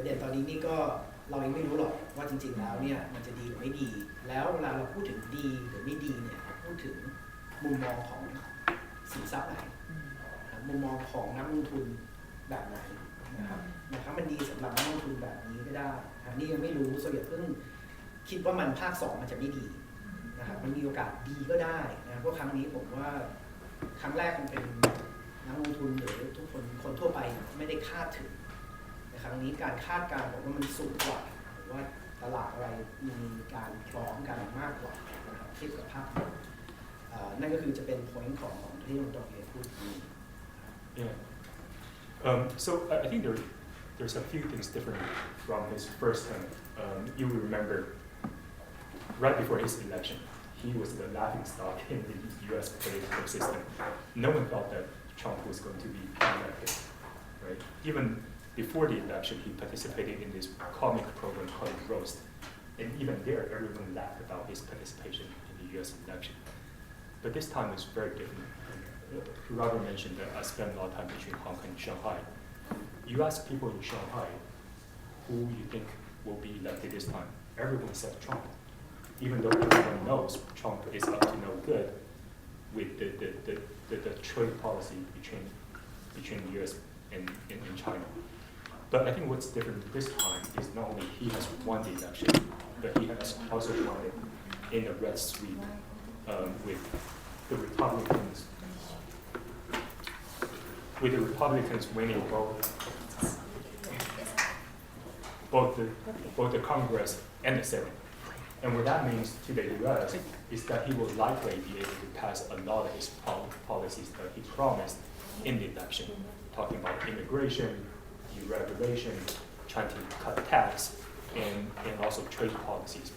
ประเด็นตอนนี้นี่ก็เรายังไม่รู้หรอกว่าจริงๆแล้วเนี่ยมันจะดีหรือไม่ดีแล้วเวลาเราพูดถึงดีหรือไม่ดีเนี่ยพูดถึงมุมมองของสินทรัพย์ไหนมุมมองของนักลงทุนแบบไหนนะครับมันดีสำหรับนักลงทุนแบบนี้ก็ได้นี่ยังไม่รู้ส่วนอย่าเพิ่งคิดว่ามันภาค2มันจะไม่ดีนะครับมันมีโอกาสดีก็ได้นะเพราะครั้งนี้ผมว่าครั้งแรกมันเป็นนักลงทุนหรือทุกคนทั่วไปไม่ได้คาดถึงในครั้งนี้การคาดการณ์บอกว่ามันสูงกว่าหรือว่าตลาดอะไรมีการพร้อมกันมากกว่านะครับเทียบกับภาพนั่นก็คือจะเป็น point ของที่ลงตัวเองพูด Yeah. So I think there's a few things different from his first term. You will remember right before his election, he was the laughing stock in the U.S. political system. No one thought that Trump was going to be elected, right? Even before the election, he participated in this comic program called Roast, and even there, everyone laughed about his participation in the U.S. election. But this time is very different. Robert mentioned that I spent a lot of time between Hong Kong and Shanghai. You ask people in Shanghai who you think will be elected this time, everyone said Trump. Even though everyone knows Trump is up to no good with the trade policy between the US and China. But I think what's different this time is not only he has won the election, but he has also won it in a red sweep with the Republicans winning both the Congress and the Senate. And what that means to the US is that he will likely be able to pass a lot of his policies that he promised in the election, talking about immigration, deregulation, trying to cut tax, and also trade policies.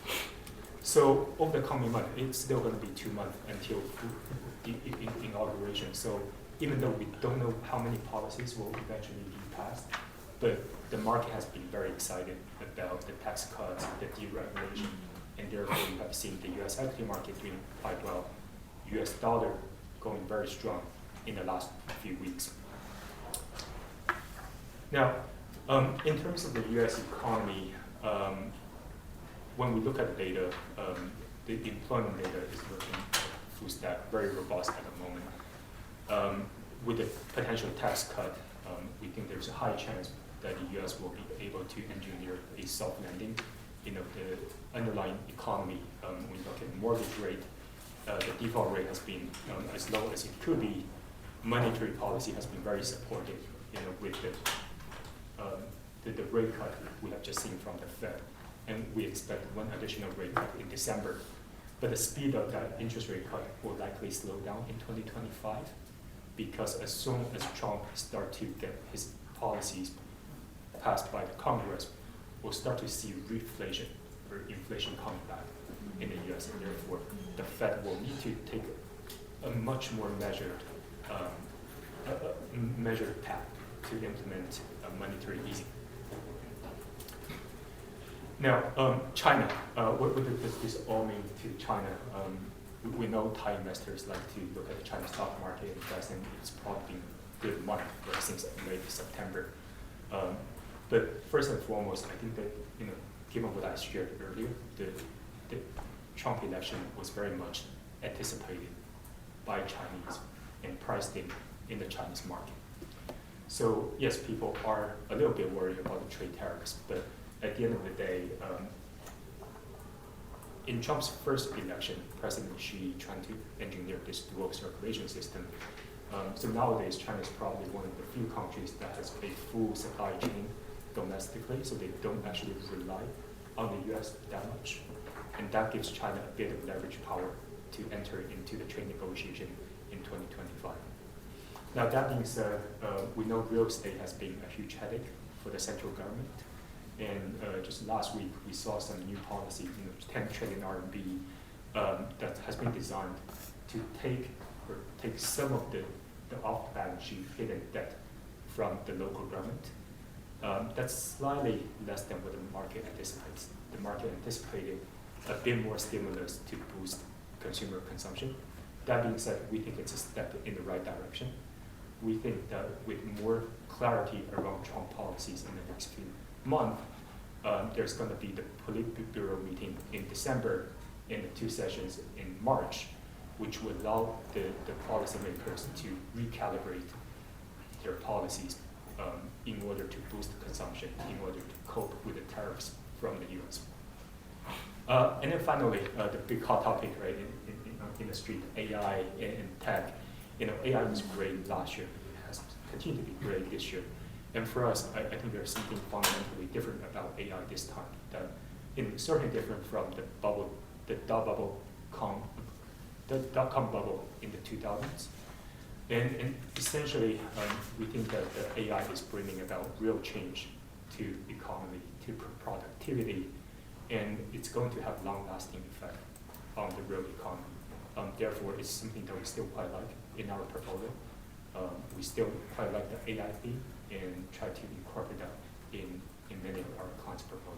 So over the coming month, it's still going to be 2 months until the inauguration. So even though we don't know how many policies will eventually be passed, but the market has been very excited about the tax cuts, the deregulation, and therefore you have seen the U.S. equity market doing quite well, U.S. dollar going very strong in the last few weeks. Now, in terms of the U.S. economy, when we look at the data, the employment data is looking full stack, very robust at the moment. With the potential tax cut, we think there's a high chance that the U.S. will be able to engineer a soft landing. You know, the underlying economy, when you look at mortgage rate, the default rate has been as low as it could be. Monetary policy has been very supportive, you know, with the rate cut we have just seen from the Fed. And we expect one additional rate cut in December. But the speed of that interest rate cut will likely slow down in 2025, because as soon as Trump starts to get his policies passed by the Congress, we'll start to see reflation or inflation coming back in the US, and therefore the Fed will need to take a much more measured path to implement monetary easing. Now, China, what does this all mean to China? We know Thai investors like to look at the China stock market, and it's probably been a good month since late September. But first and foremost, I think that, you know, given what I shared earlier, the Trump election was very much anticipated by Chinese and priced in the Chinese market. So yes, people are a little bit worried about the trade tariffs, but at the end of the day, in Trump's first election, President Xi trying to engineer this dual circulation system. So nowadays, China is probably one of the few countries that has a full supply chain domestically, so they don't actually rely on the US that much. And that gives China a bit of leverage power to enter into the trade negotiation in 2025. Now that being said, we know real estate has been a huge headache for the central government. And just last week, we saw some new policy, you know, 10 trillion RMB that has been designed to take some of the off-balance sheet hidden debt from the local government. That's slightly less than what the market anticipates. The market anticipated a bit more stimulus to boost consumer consumption. That being said, we think it's a step in the right direction. We think that with more clarity around Trump policies in the next few month, there's going to be the Politburo meeting in December and the 2 sessions in March, which would allow the policymakers to recalibrate their policies in order to boost consumption, in order to cope with the tariffs from the US. And then finally, the big hot topic, right, in the street, AI and tech. AI was great last year. It has continued to be great this year. And for us, I think there's something fundamentally different about AI this time. That certainly different from the bubble, the dot-com bubble in the 2000s. And essentially, we think that the AI is bringing about real change to economy, to productivity, and it's going to have long-lasting effect on the real economy. Therefore, it's something that we still quite like in our portfolio. We still quite like the AI theme and try to incorporate that in many of our clients' portfolios.